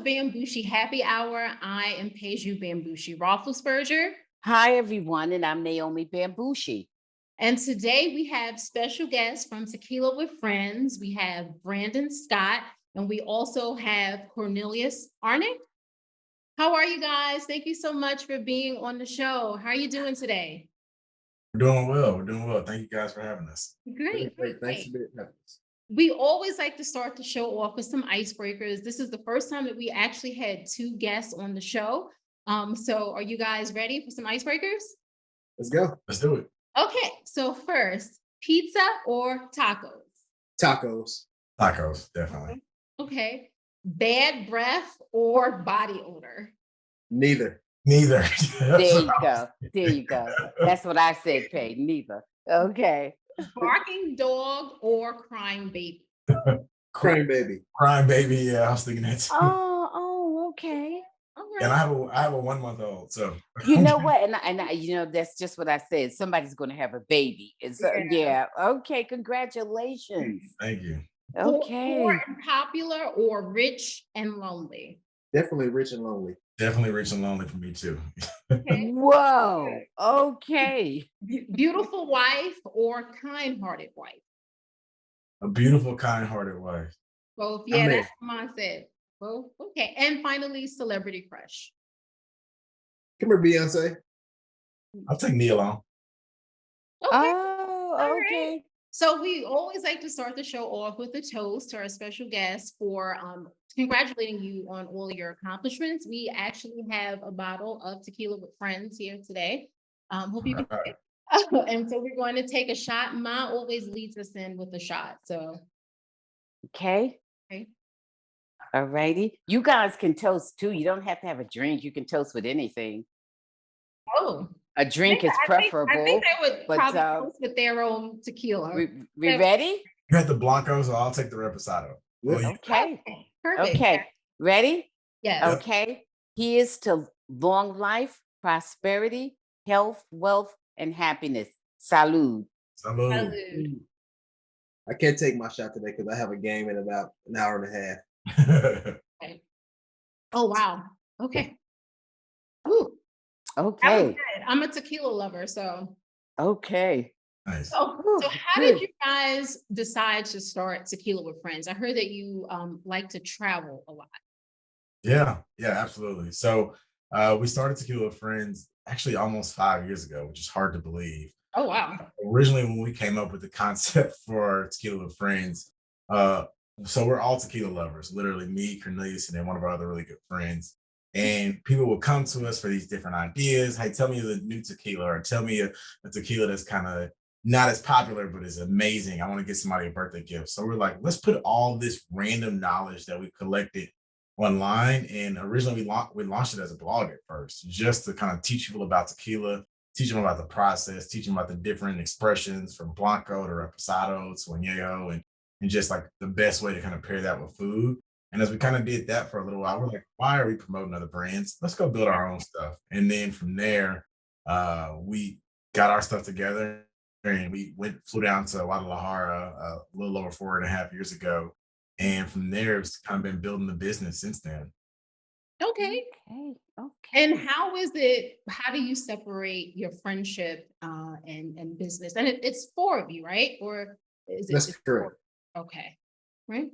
Bamgboshe Happy Hour. I am Peju Bamgboshe Roethlisberger. Hi, everyone, and I'm Naomi Bambushi. And today we have special guests from Tequila with Friends. We have Brandon Scott, and we also have Curnelius Arnick. How are you guys? Thank you so much for being on the show. How are you doing today? We're doing well. We're doing well. Thank you guys for having us. Great, great, Thanks great. for being having us. We always like to start the show off with some icebreakers. This is the first time that we actually had two guests on the show. So are you guys ready for some icebreakers? Let's go. Let's do it. Okay, so first, pizza or tacos? Tacos. Tacos, definitely. Okay, bad breath or body odor? Neither. Neither. There you go. There you go. That's what I said, Pay. Neither. Okay. Barking dog or crying baby? Crying baby. Crying baby. Yeah, I was thinking that too. Okay. All And right. I have a 1-month-old, so You know what? That's just what I said. Somebody's going to have a baby. It's yeah. Okay. Congratulations. thank you. Okay. Poor and popular or rich and lonely? Definitely rich and lonely. Definitely rich and lonely for me too. Okay. Whoa. Okay. Beautiful wife or kind-hearted wife? A beautiful, kind-hearted wife. Both. Yeah, I'm that's what mine said. Both. Okay. And finally, celebrity crush. Come here, Beyonce. I'll take Neil on. Okay. Oh, right. okay. So we always like to start the show off with a toast to our special guest for congratulating you on all your accomplishments. We actually have a bottle of tequila with friends here today. Hope you can. All right. And so we're going to take a shot. Ma always leads us in with a shot. So Okay. okay. All righty. You guys can toast too. You don't have to have a drink. You can toast with anything. Oh, A drink is I preferable. think they would but, probably toast with their own tequila. we ready? You had the Blanco, so I'll take the Reposado. Well, you- Okay. Perfect. Okay. Ready? Yes. Okay. Here's to long life, prosperity, health, wealth, and happiness. Salud. Salud. Salud. I can't take my shot today because I have a game in about an hour and a half. Okay. Oh wow. Okay. Ooh, that was Okay. good. I'm a tequila lover, so. Okay. Nice. So how did you guys decide to start Tequila with Friends? I heard that you like to travel a lot. Yeah, absolutely. So we started Tequila with Friends actually almost 5 years ago, which is hard to believe. Oh wow. Originally, when we came up with the concept for Tequila with Friends, so we're all tequila lovers, literally me, Curnelius, and then one of our other really good friends. And people will come to us for these different ideas. Hey, tell me the new tequila, or tell me a tequila that's kind of not as popular, but is amazing. I want to get somebody a birthday gift. So we're like, let's put all this random knowledge that we collected online. And originally we launched it as a blog at first, just to kind of teach people about tequila, teach them about the process, teach them about the different expressions from Blanco to Reposado to Añejo, and just like the best way to kind of pair that with food. And as we kind of did that for a little while, we're like, why are we promoting other brands? Let's go build our own stuff. And then from there, we got our stuff together and we flew down to Guadalajara a little over 4.5 years ago. And from there, it's kind of been building the business since then. Okay. Okay. And how do you separate your friendship and business? And it's four of you, right? Or is it? That's it's correct. Okay. Right.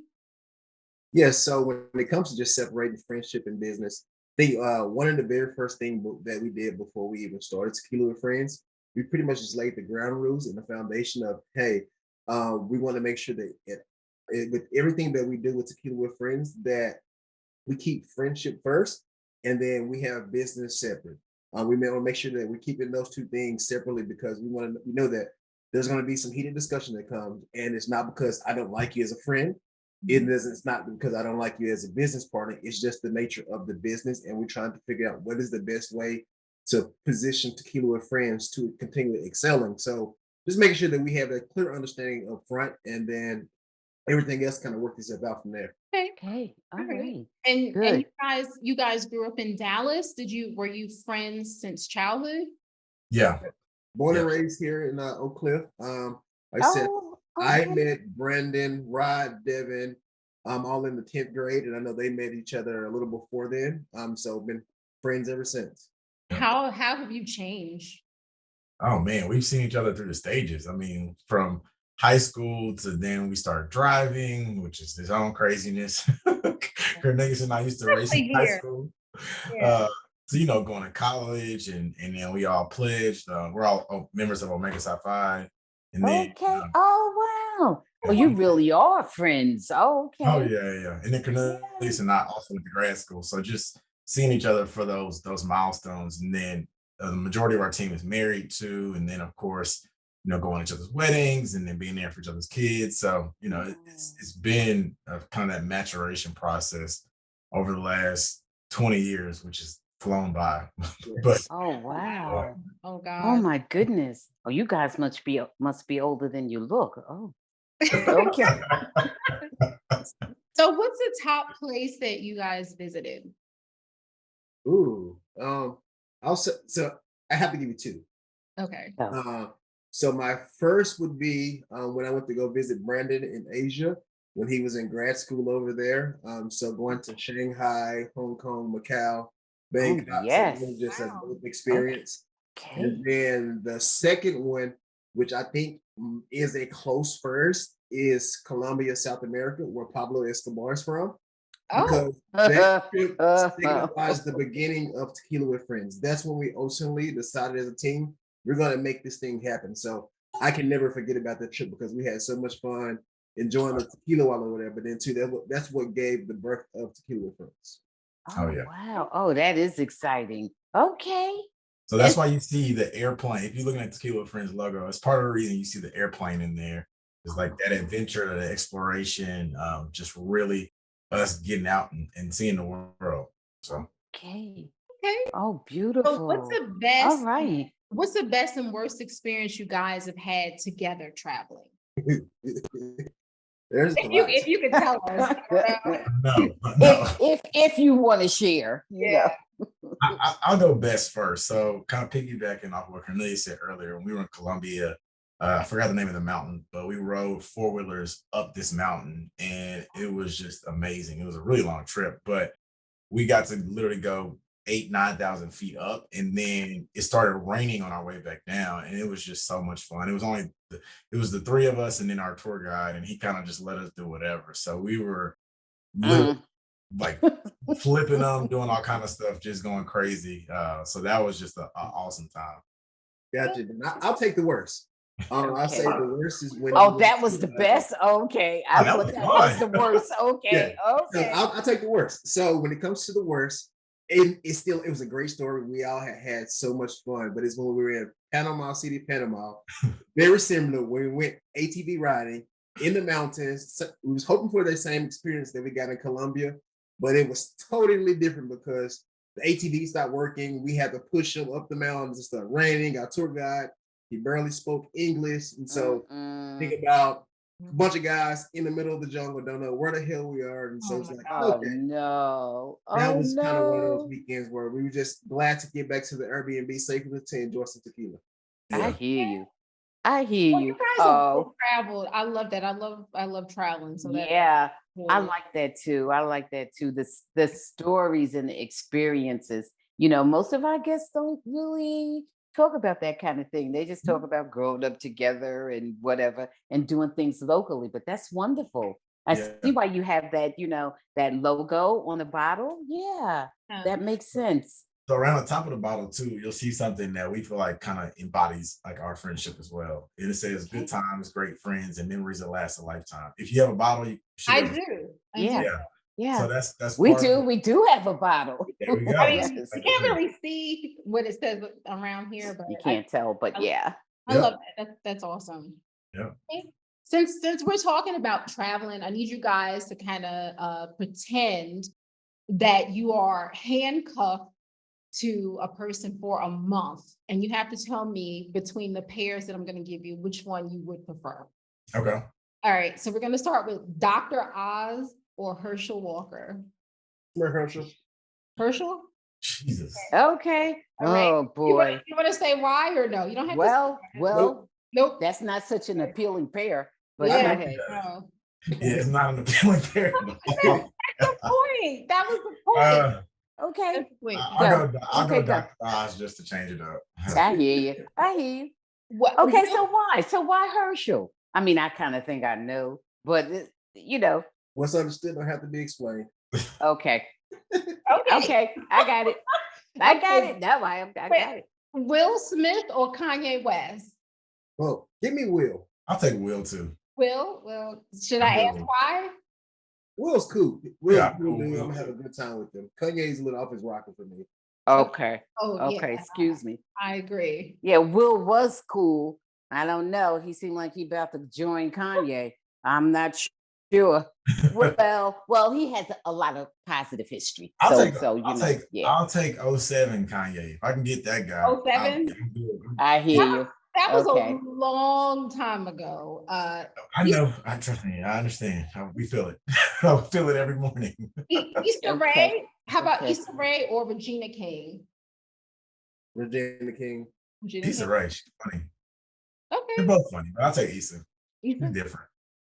Yes. So when it comes to just separating friendship and business, I think one of the very first things that we did before we even started Tequila with Friends, we pretty much just laid the ground rules and the foundation of, hey, we want to make sure that with everything that we do with Tequila with Friends, that we keep friendship first, and then we have business separate. We may want to make sure that we're keeping those two things separately because we know that there's going to be some heated discussion that comes, and it's not because I don't like you as a friend. It's not because I don't like you as a business partner. It's just the nature of the business, and we're trying to figure out what is the best way to position Tequila with Friends to continue excelling. So just making sure that we have a clear understanding up front, and then everything else kind of work itself out from there. Okay. Okay. All All right. right. And Good. you guys grew up in Dallas. Were you friends since childhood? Yeah. Born and Yeah. raised here in Oak Cliff. Like I said, Oh, I okay. met Brandon, Rod, Devin, all in the 10th grade, and I know they met each other a little before then. So been friends ever since. How have you changed? Oh man, we've seen each other through the stages. I mean, from high school to then we started driving, which is his own craziness. Curnelius and I used to race in Especially high here. school. Yeah. Uh, so going to college, and then we all pledged. We're all members of Omega Psi Phi, and then Okay. Oh wow. Oh, and you one really are friends. Oh, oh okay. yeah, yeah. And then Yeah. Cornelius and I also went to grad school. So just seeing each other for those milestones. And then the majority of our team is married too. And then of course, going to each other's weddings and then being there for each other's kids. So, it's been a kind of that maturation process over the last 20 years, which has flown by. But Yes. Oh uh, wow. Oh Oh God. my goodness. Oh, you guys must be older than you look. Oh, okay. So what's the top place that you guys visited? Ooh. So I have to give you two. Okay. Oh, Uh, so my first would be when I went to go visit Brandon in Asia when he was in grad school over there. So going to Shanghai, Hong Kong, Macau, oh Bangkok. So that was yes. just a Wow. dope experience. Okay. And then the second one, which I think is a close first, is Colombia, South America, where Pablo Escobar is from, Oh, because that trip signifies the beginning of Tequila with Friends. That's when we ultimately decided as a team, we're going to make this thing happen. So I can never forget about that trip because we had so much fun enjoying the tequila while over there. But then, too, that's what gave the birth of Tequila with Friends. oh Oh yeah. wow. Oh, that is exciting. Okay. So that's it's why you see the airplane. If you're looking at Tequila with Friends logo, it's part of the reason you see the airplane in there. It's like that adventure, the exploration, just really us getting out and seeing the world. So Okay. okay. Oh, So beautiful. All right. what's the best and worst experience you guys have had together traveling? There's a If you lot. if you could tell us. no, no. if you want to share, Yeah. I'll go best first. So kind of piggybacking off what Cornelius said earlier, when we were in Colombia, I forgot the name of the mountain, but we rode four-wheelers up this mountain and it was just amazing. It was a really long trip, but we got to literally go 8,000 to 9,000 feet up, and then it started raining on our way back down, and it was just so much fun. It was the three of us and then our tour guide, and he kind of just let us do whatever. So we were literally Mm. like flipping them, doing all kind of stuff, just going crazy. So that was just an awesome time. Gotcha. I'll take the worst. I'll say Okay. the worst is when Oh, we that was the best. Okay. Oh, I that thought was that was the fun. worst. Okay. So Okay. I'll take the worst. So when it comes to the worst, it was a great story. We all had so much fun, but it's when we were in Panama City, Panama. Very similar when we went ATV riding in the mountains. So we was hoping for the same experience that we got in Colombia, but it was totally different because the ATV stopped working. We had to push them up the mountains. It started raining. Our tour guide, he barely spoke English, and so think Mm-mm. about a bunch of guys in the middle of the jungle, don't know where the hell we are. And so Oh it's my like, God. Oh okay, no. that Oh was kind of one of those no. weekends where we were just glad to get back to the Airbnb safely to enjoy some tequila. I Yeah. hear you. I hear Well, you you. guys have both Oh, traveled. I love that. I love traveling. So that's yeah. I cool. like that too. I like that too. The stories and the experiences. Most of our guests don't really talk about that kind of thing. They just talk about growing up together and whatever and doing things locally. But that's wonderful. I see Yeah. why you have that, that logo on the bottle. Yeah, Yeah. that makes sense. So around the top of the bottle too, you'll see something that we feel like kind of embodies like our friendship as well. And it says good Okay. times, great friends, and memories that last a lifetime. If you have a bottle, you should I be able to. do. I do. Yeah, Yeah. So yeah. that's We part of do. it. We do have a bottle. There we I go. mean, Yes. you Like the can't proof. really see what it says around here, but You can't tell, but I, yeah. I Yeah. love that. That's awesome. Yeah. Okay. Since we're talking about traveling, I need you guys to kind of pretend that you are handcuffed to a person for a month, and you have to tell me between the pairs that I'm going to give you which one you would prefer. Okay. All right, so we're going to start with Dr. Oz or Herschel Walker. Herschel. Herschel? Jesus. Okay. All right. Oh boy. You want to say why or no? You don't have to say Well, why. well, Nope. that's not such an appealing pair, but go Yeah. ahead. No. Yeah, it's not an appealing pair at all. The point. That was the point. Uh, Okay. That's the point. I'll Okay, go go. Dr. Oz just to change it up. I hear you. I hear you. What, Okay, so why? So why Herschel? I mean, I kind of think I know, but What's understood don't have to be explained. okay. okay. Okay, I got it. I got Okay. it. No, I got it. Will Smith or Kanye West? Well, give me Will. I'll take Will too. Well, should I ask Will. why? Will's cool. Will's Yeah, cool, dude. Will I'm gonna have a good time with him. Kanye's a little off his rocker for me. Okay. Oh, Okay, yeah, excuse me. I agree. Yeah, Will was cool. I don't know. He seemed like he about to join Kanye. I'm not sure. Well, he has a lot of positive history. I'll take 07 Kanye. If I can get that guy. 07? I hear you. That was Okay. a long time ago. I know. I trust me. I understand. We feel it. I feel it every morning. Issa Okay. Rae. How about Okay. Issa Rae or Regina King? Regina King. Regina Issa King. Rae, she's funny. They're Okay. both funny, but I'll take Issa. She's Issa. different.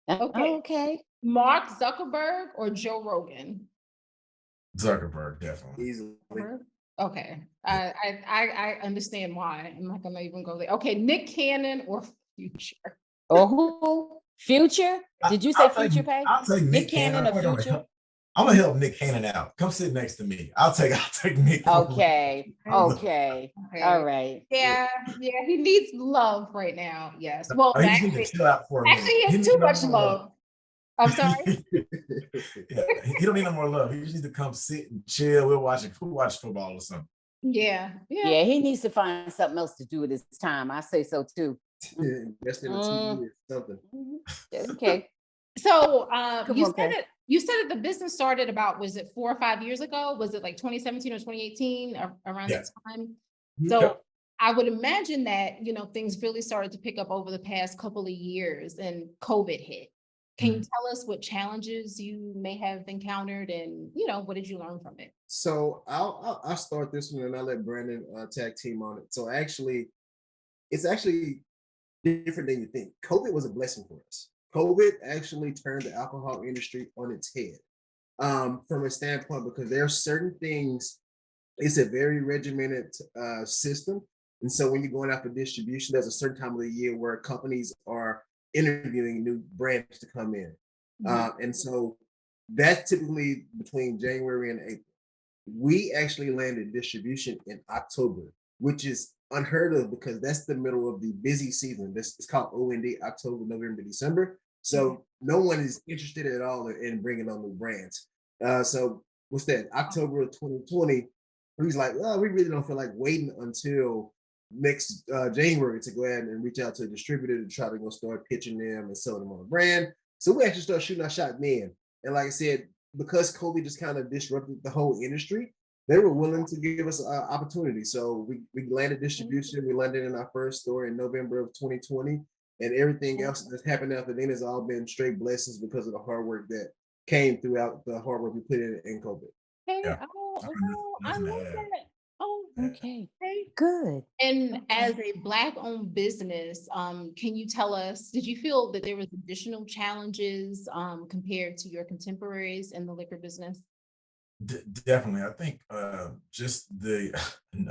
Okay. Okay. Mark Zuckerberg or Joe Rogan? Zuckerberg, definitely. Easily. Okay. I understand why. I'm not gonna even go there. Okay, Nick Cannon or Future? Or who? Future? Did you say I'll take- Future Pay? I'll take Nick Cannon or Future? I'm gonna help Nick Cannon out. Come sit next to me. I'll take Nick. Okay. Okay. Okay. All right. Yeah, he needs love right now. Yes. Well, He just need actually, to chill out for a minute. he has needs too no much more love. I'm sorry. Yeah, he don't need no more love. He just needs to come sit and chill. We'll watch football or something. Yeah. Yeah, he needs to find something else to do with his time. I say so too. Invest in a TV or something. Okay. So Come you on, said Kay. you said that the business started about, was it 4 or 5 years ago? Was it like 2017 or 2018 around Yeah. that time? Yep. So I would imagine that, things really started to pick up over the past couple of years and COVID hit. Can you tell us what challenges you may have encountered and, what did you learn from it? So I'll start this one and I'll let Brandon tag team on it. So it's actually different than you think. COVID was a blessing for us. COVID actually turned the alcohol industry on its head from a standpoint, because there are certain things, it's a very regimented system. And so when you're going out for distribution, there's a certain time of the year where companies are interviewing new brands to come in. And so that's typically between January and April. We actually landed distribution in October, which is unheard of because that's the middle of the busy season. It's called OND, October, November, December. So no one is interested at all in bringing on new brands. So what's that? October of 2020, he's like, well, we really don't feel like waiting until next January to go ahead and reach out to a distributor to try to go start pitching them and selling them on a brand. So we actually started shooting our shot then. And like I said, because COVID just kind of disrupted the whole industry, they were willing to give us an opportunity. So we landed distribution. We landed in our first store in November of 2020. And everything else that's happened after then has all been straight blessings because of the hard work that came throughout the hard work we put in COVID. Okay. Yeah. I love that. Oh, Okay. okay. Good. And as a Black-owned business, can you tell us, did you feel that there was additional challenges compared to your contemporaries in the liquor business? Definitely. I think just the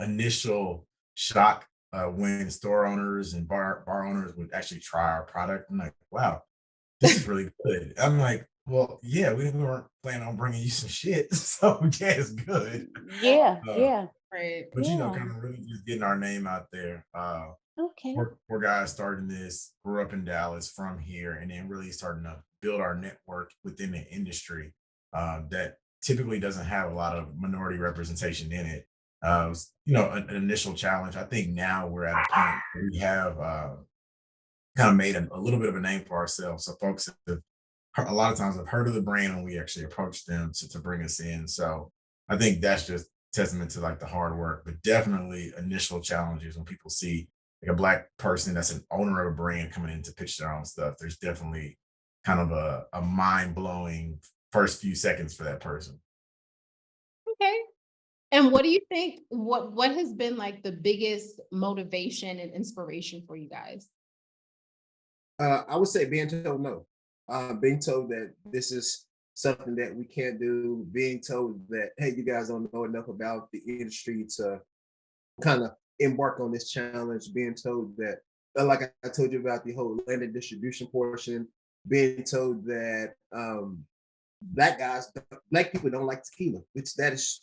initial shock when store owners and bar owners would actually try our product. I'm like, wow, this is really good. I'm like, well, yeah, we weren't planning on bringing you some shit, so yeah, it's good. Yeah. Uh, Yeah. Right. But Yeah. kind of really just getting our name out there. Okay. Four guys starting this, grew up in Dallas from here, and then really starting to build our network within the industry that typically doesn't have a lot of minority representation in it. It was, an initial challenge. I think now we're at a point where we have kind of made a little bit of a name for ourselves. So folks have, a lot of times have heard of the brand when we actually approach them to bring us in. So I think that's just testament to like the hard work, but definitely initial challenges when people see like a Black person that's an owner of a brand coming in to pitch their own stuff. There's definitely kind of a mind-blowing first few seconds for that person. Okay. And what do you think, what has been like the biggest motivation and inspiration for you guys? I would say being told no. being told that this is something that we can't do, being told that, hey, you guys don't know enough about the industry to kind of embark on this challenge, being told that, like I told you about the whole land and distribution portion, being told that black people don't like tequila, which that is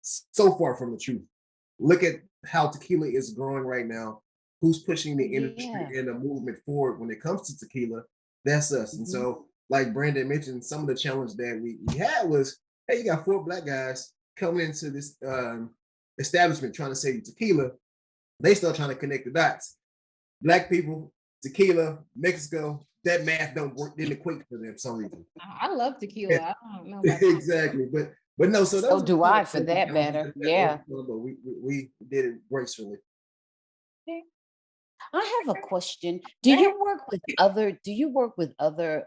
so far from the truth. Look at how tequila is growing right now. Who's pushing the industry and the movement forward when it comes to tequila? That's us. And so, like Brandon mentioned, some of the challenge that we had was, hey, you got 4 black guys coming into this establishment trying to sell you tequila. They start trying to connect the dots. Black people, tequila, Mexico, that math didn't equate for them for some reason. I love tequila. Yeah. I don't know about that. Exactly. But no, so So do I, for that matter. Yeah. But we did it gracefully. I have a question. Do you work with other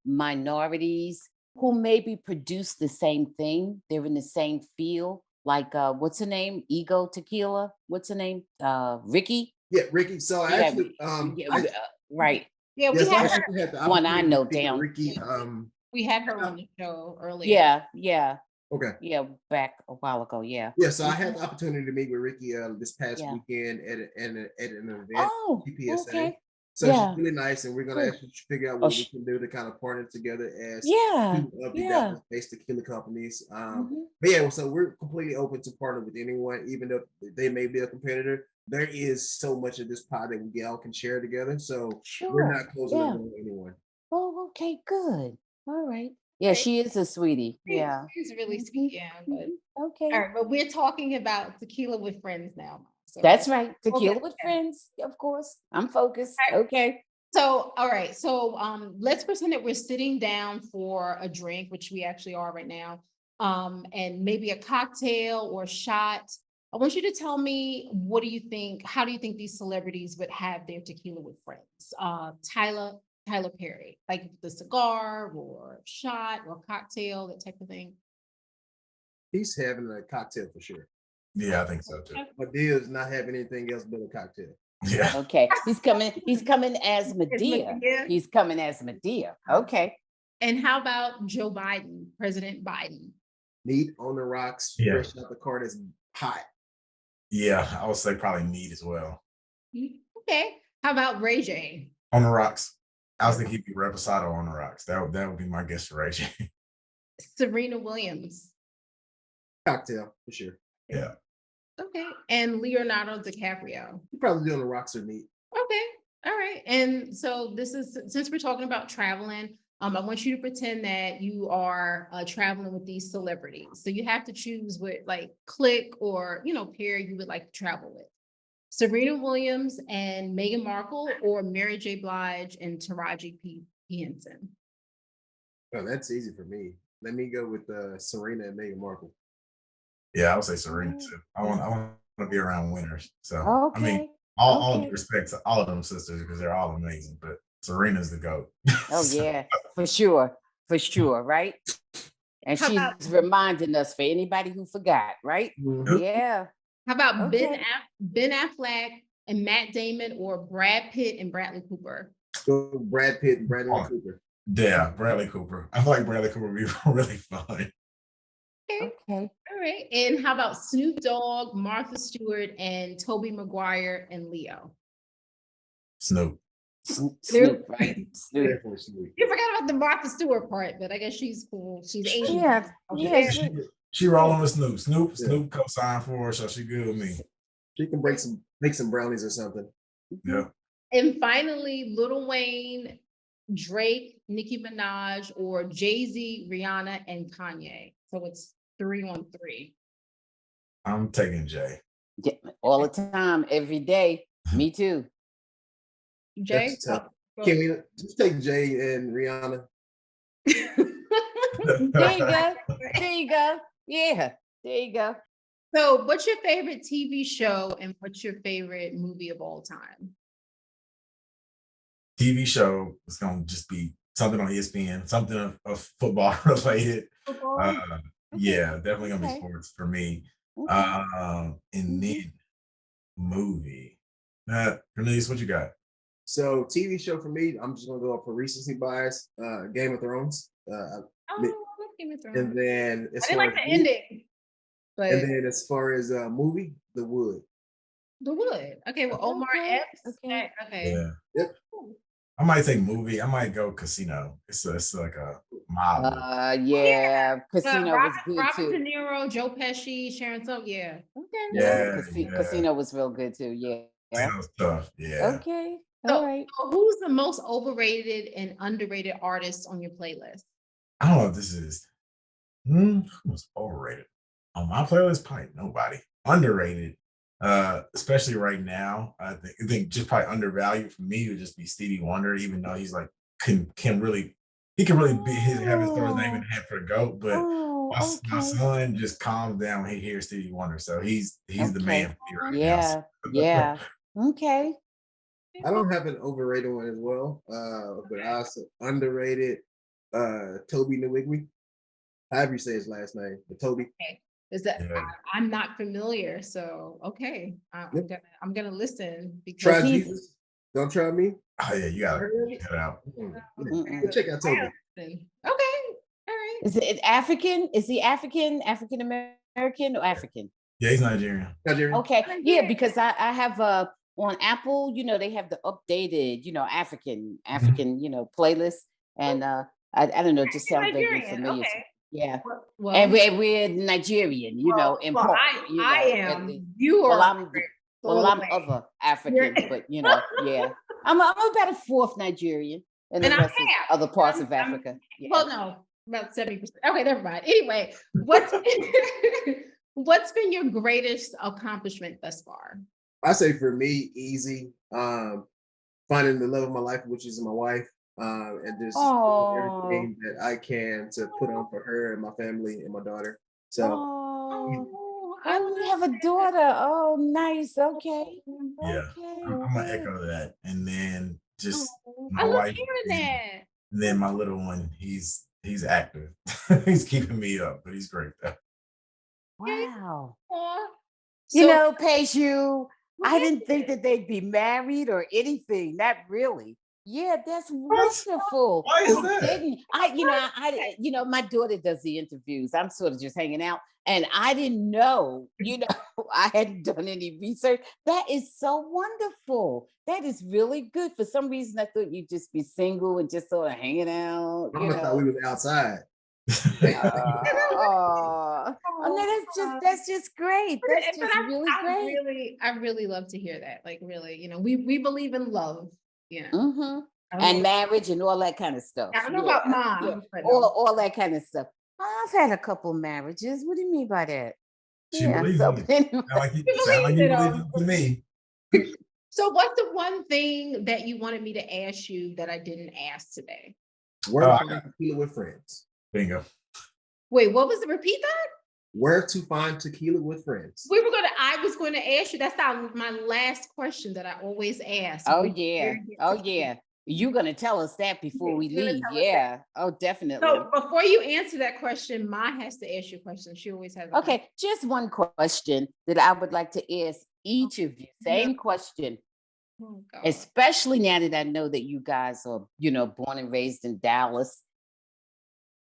minorities who maybe produce the same thing? They're in the same field. Like what's her name? Ego Tequila. What's her name? Ricky? Yeah, Ricky. So I Yeah, actually right. Yeah, we yes, I had her, actually had the One I opportunity know to speak with down. Ricky. we had her on the show earlier. Yeah. Okay. Yeah, back a while ago. Yeah. Yeah, so I had the opportunity to meet with Ricky this past Yeah. weekend at an event, Oh, PPSA. okay. So Yeah. she's really nice, and we're gonna Good. actually figure out Oh, what we can do to kind of partner together as Yeah. two of the Yeah. Dallas-based tequila companies. Mhm. But yeah, so we're completely open to partner with anyone, even though they may be a competitor. There is so much of this pie that we all can share together. So we're Sure. not closing the Yeah. door to anyone. Oh, okay, good. All right. Yeah, Okay. she is a sweetie. Yeah. She's really Mhm, sweet, yeah. But Okay. all right, but we're talking about tequila with friends now. So That's right. Tequila okay. with friends, of course. I'm focused. All right. Okay. So, all right. So, let's pretend that we're sitting down for a drink, which we actually are right now, and maybe a cocktail or shot. I want you to tell me, what do you think? How do you think these celebrities would have their tequila with friends? Tyler Perry, like the cigar or shot or cocktail, that type of thing. He's having a cocktail for sure. Yeah, I think so too. But Dia is not having anything else but a cocktail. Yeah. Okay. He's coming as Medea. Medea. He's coming as Medea. Okay. And how about Joe Biden, President Biden? Neat on the rocks, Yeah. fresh out the car that's hot. Yeah, I would say probably meat as well. Okay. How about Ray J? On the rocks. I was thinking he'd be reposado on the rocks. That would be my guess for Ray J. Serena Williams. Cocktail for sure. Yeah. Okay. And Leonardo DiCaprio. You probably doing the rocks or neat. Okay. All right. And so this is, since we're talking about traveling, I want you to pretend that you are traveling with these celebrities. So you have to choose what like clique or, pair you would like to travel with. Serena Williams and Meghan Markle, or Mary J. Blige and Taraji P. Henson. Oh, that's easy for me. Let me go with Serena and Meghan Markle. Yeah, I would say Serena too. I want to be around winners. So Okay. I mean, all Okay. due respect to all of them sisters because they're all amazing, but Serena's the GOAT. Oh, So, yeah. For sure. Right? And How she's about- reminding us for anybody who forgot, right? Mhm. Yeah. How about Okay. Ben Affleck and Matt Damon, or Brad Pitt and Bradley Cooper? So Brad Pitt and Bradley Oh. Cooper. Yeah, Bradley Cooper. I feel like Bradley Cooper would be really fun. Okay. Okay. All right. And how about Snoop Dogg, Martha Stewart, and Tobey Maguire and Leo? Snoop. Snoop, right? Snoop. Definitely Snoop. You forgot about the Martha Stewart part, but I guess she's cool. She's Asian. Yeah. Yeah. She, she rolling with Snoop. Snoop Yeah. co-signed for her, so she good with me. She can make some brownies or something. Yeah. And finally, Lil Wayne, Drake, Nicki Minaj, or Jay-Z, Rihanna, and Kanye. So it's 3-on-3. I'm taking Jay. Yeah, all the time, every day. Me too. Jay? That's tough. Can we just take Jay and Rihanna? There you go. There you go. Yeah. There you go. So what's your favorite TV show and what's your favorite movie of all time? TV show is gonna just be something on ESPN, something of football related. Yeah, definitely gonna be Okay. sports for me. Okay. And then movie. Curnelius, what you got? So TV show for me, I'm just gonna go up for recency bias. Game of Thrones. Oh, I love Game of Thrones. And then I didn't like the ending, but as far as movie, The Wood. The Wood. Okay, well, Omar Okay, Epps. okay. Okay. Yeah. Yep. Cool. I might say movie. I might go Casino. It's like a mob movie. Yeah, Casino was good Robert De too. Niro, Joe Pesci, Sharon Stone. Yeah. Okay. Yeah, Casino was real good too. Yeah. Casino's tough. Yeah. Okay. So, All right. so who's the most overrated and underrated artist on your playlist? I don't know if this is who's overrated. On my playlist, probably nobody. Underrated. Especially right now. I think just probably undervalued for me would just be Stevie Wonder, even though he's like can really he can really be have his throw his name in the hat for the GOAT, but Oh, my okay. son just calms down when he hears Stevie Wonder. So he's the Okay. man for me right now. Yeah. Yeah. Okay. I don't have an overrated one as well, but I also underrated Toby Nwigwe. However you say his last name, but Toby. Is that Yeah. I'm not familiar, so okay. Yep. I'm gonna listen because Try he's- Jesus. Don't try me. Oh yeah, you gotta check it out. Mm-mm. Check out Toby. Okay, all right. Is it African? Is he African American or African? Yeah, he's Nigerian. Nigerian. Okay. Oh, Yeah, yeah. because I have on Apple, they have the updated, African, playlist. And I don't know, it just sounds vaguely Nigerian, familiar. okay. Yeah. Well, And we're Nigerian, in well, part. I at am. least. You are. Well, I'm away. other African, but yeah. I'm about a fourth Nigerian, and the And I'm rest is half. other parts of I'm- Africa. Yeah. Well, no, about 70%. Okay, never mind. Anyway, what's what's been your greatest accomplishment thus far? I say for me, easy. Finding the love of my life, which is my wife, and just doing Aw. everything that I can to put on for her and my family and my daughter. So Oh, I oh, you have a daughter. Oh, nice. Okay. Yeah. Okay. I'm gonna echo that. And then just my I love wife hearing that. and then my little one, he's active. He's keeping me up, but he's great though. Wow. Aw. Paige, I didn't think that they'd be married or anything. Not really. Yeah, that's wonderful. Why is I that? didn't. My daughter does the interviews. I'm sort of just hanging out, and I didn't know. I hadn't done any research. That is so wonderful. That is really good. For some reason, I thought you'd just be single and just sort of hanging out. I thought we was outside. Oh no, that's just great. That's just really great. I really love to hear that. Like really, we believe in love. Mm-hmm. I don't And know- marriage and all that kind of stuff. I don't know about mom, yeah. but no. all that kind of stuff. I've had a couple marriages. What do you mean by that? She believes so in it. anyway. Sound like you believes it, believe it to me. So what's the one thing that you wanted me to ask you that I didn't ask today? Where Oh, to I find tequila with friends. Bingo. Wait, what was the repeat that? Where to find tequila with friends. I was going to ask you, that's my last question that I always ask. Oh Where yeah. you get Oh tequila. yeah. You're gonna tell us that before we You're gonna leave. tell us Yeah. Oh, definitely. So before you answer that question, Ma has to ask you a question. She always has. Okay, just one question that I would like to ask each of you. Same question. Oh, God. Especially now that I know that you guys are, born and raised in Dallas.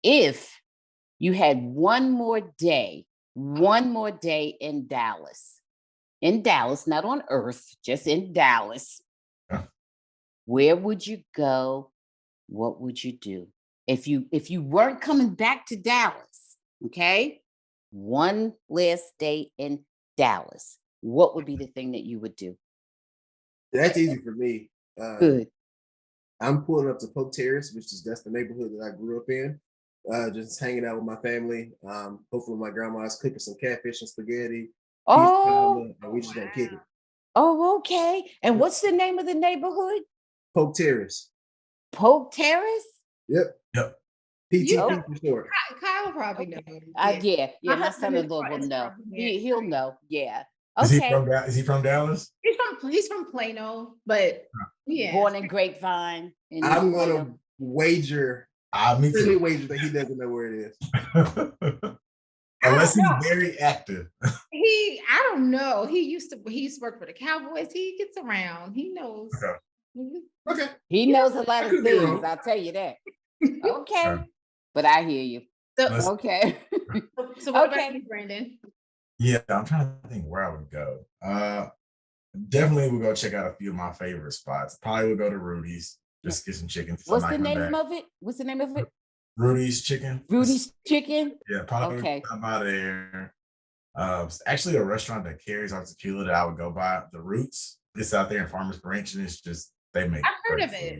If you had one more day in Dallas, not on Earth, just in Dallas, Yeah. where would you go? What would you do? If you weren't coming back to Dallas, okay? One last day in Dallas, what would be the thing that you would do? That's easy for me. Good. I'm pulling up to Polk Terrace, that's the neighborhood that I grew up in. Just hanging out with my family. Hopefully my grandma's cooking some catfish and spaghetti. Oh, And we just gonna kick it. oh, okay. And what's the name of the neighborhood? Polk Terrace. Polk Terrace? Yep. Yep. PTP for short. Kyle probably knows. Yeah. My My husband is son-in-law will from- know. from here. He'll know. Yeah. Is he Okay. from Dallas? He's from Plano, but yeah. Born in Grapevine. in I'm Plano. gonna wager, Me really too. wager that he doesn't know where it is. Unless he's know. very active. I don't know. He used to work for the Cowboys. He gets around. He knows. Okay. Okay. He knows a lot I of could be things, wrong. I'll tell you that. Okay. Sure. But I hear you. Let's- Okay. So what Okay. about you, Brandon? Yeah, I'm trying to think where I would go. Definitely would go check out a few of my favorite spots. Probably would go to Rudy's, just get some chicken. Since I'm What's not the coming name back. of it? What's the name of it? Rudy's Chicken. Rudy's Chicken? Yeah, probably Okay. come out of there. It's actually a restaurant that carries our tequila that I would go by. The Roots. It's out there in Farmers Branch, and it's just they make. I've heard great of it.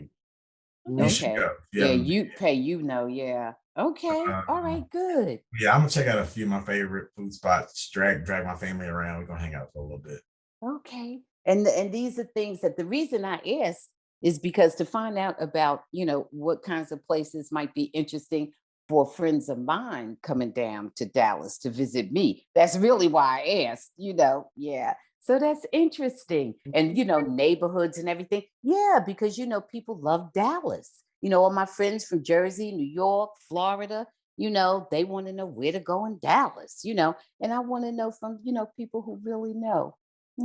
food. You should Okay. go. Yeah, Yeah, yeah. Okay. All right, good. yeah, I'm gonna check out a few of my favorite food spots. Drag my family around. We're gonna hang out for a little bit. Okay. And these are things that the reason I asked is because to find out about, what kinds of places might be interesting for friends of mine coming down to Dallas to visit me. That's really why I asked. Yeah. So that's interesting. And, neighborhoods and everything. Yeah, because, people love Dallas. All my friends from Jersey, New York, Florida, they want to know where to go in Dallas, and I want to know from, people who really know.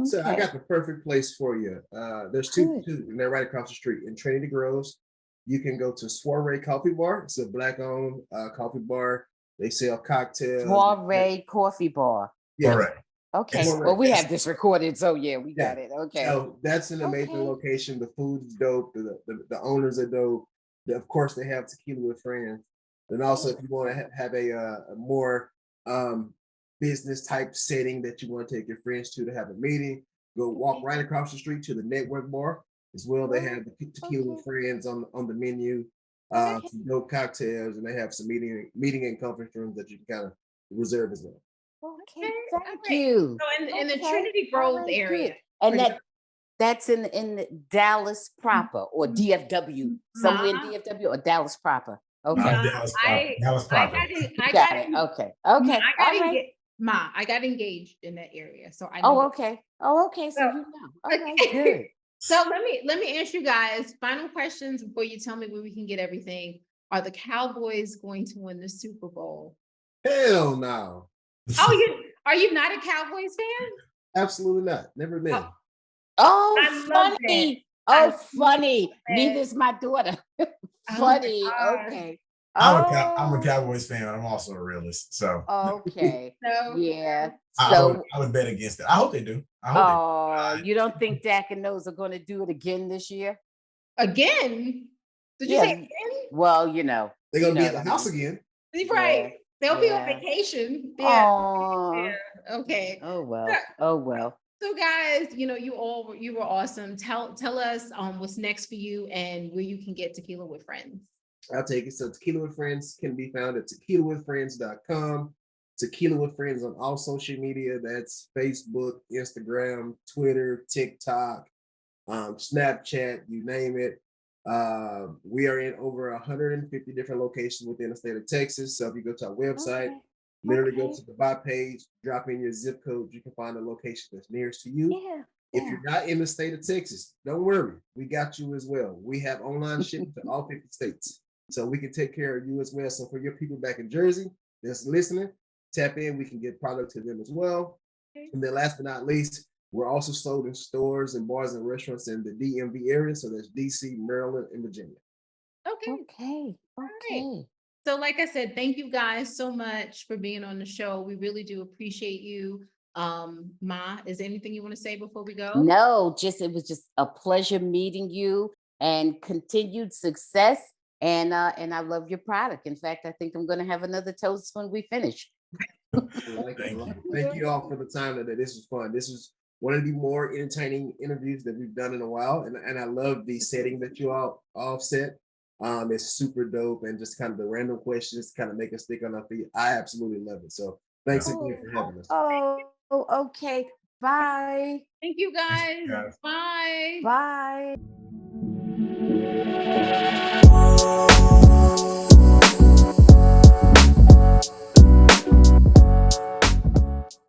So I Okay. got the perfect place for you. There's two, Good. and they're right across the street in Trinity Groves. You can go to Soiree Coffee Bar. It's a black-owned coffee bar. They sell cocktails. Soiree Coffee Bar. Yes. Correct. Okay. It's- Well, we it's- have this recorded, so yeah, we Yeah. got it. Okay. So that's an amazing Okay. location. The food is dope. The owners are dope. Of course, they have tequila with friends. And also, if you want to have a more business type setting that you want to take your friends to have a meeting, go walk right across the street to the Network Bar as well. They have the tequila with friends on the menu, Okay. some dope cocktails, and they have some meeting and conference rooms that you can kind of reserve as well. Okay. Okay, Thank all right. you. So in the Okay, Trinity all Grove right, area. good. And that's in Dallas proper or DFW, somewhere in Ma, DFW or Dallas proper. Okay. Dallas proper. Dallas I proper. I Got got it. Okay. Ma, Okay. All right. I got engaged in that area, so I know. Oh, okay. Oh, okay. So So- you know. All right, good. So let me ask you guys final questions before you tell me where we can get everything. Are the Cowboys going to win the Super Bowl? Hell no. Oh, are you not a Cowboys fan? Absolutely not. Never been. Oh. Oh, I love funny. I Oh, love funny. that. Neither's my daughter. my Funny. gosh. Okay. I'm a Oh, Cowboys fan. I'm also a realist. So okay. So Yeah. I So, would bet against it. I hope they do. I hope you don't think Dak and those are going to do it again this year? again, did you Yeah. say again? Well, They're gonna you be know at the what I house mean. again. Right. They'll be on yeah. vacation. Yeah. Oh, Yeah. Okay. oh well. Oh well. So guys, you were awesome. Tell us what's next for you and where you can get tequila with friends. I'll take it. So Tequila with Friends can be found at tequilawithfriends.com. Tequila with Friends on all social media. That's Facebook, Instagram, Twitter, TikTok, Snapchat, you name it. We are in over 150 different locations within the state of Texas. So if you go to our website, Okay. literally go Okay. to the buy page, drop in your zip code, you can find the location that's nearest to you. Yeah. If Yeah. you're not in the state of Texas, don't worry. We got you as well. We have online shipping to all 50 states. So we can take care of you as well. So for your people back in Jersey that's listening, tap in. We can get product to them as well. Okay. And then last but not least, we're also sold in stores and bars and restaurants in the DMV area. So that's DC, Maryland, and Virginia. Okay. Okay. Okay. So like I said, thank you guys so much for being on the show. We really do appreciate you. Ma, is there anything you want to say before we go? No, it was just a pleasure meeting you and continued success. And I love your product. In fact, I think I'm going to have another toast when we finish. I like it a lot. Thank you all for the time today. This was fun. This was one of the more entertaining interviews that we've done in a while. And I love the setting that you all set. It's super dope and just kind of the random questions kind of make us think on our feet. I absolutely love it. So thanks again for having us. Oh, okay. Bye. Thank you guys. guys. Bye. Bye.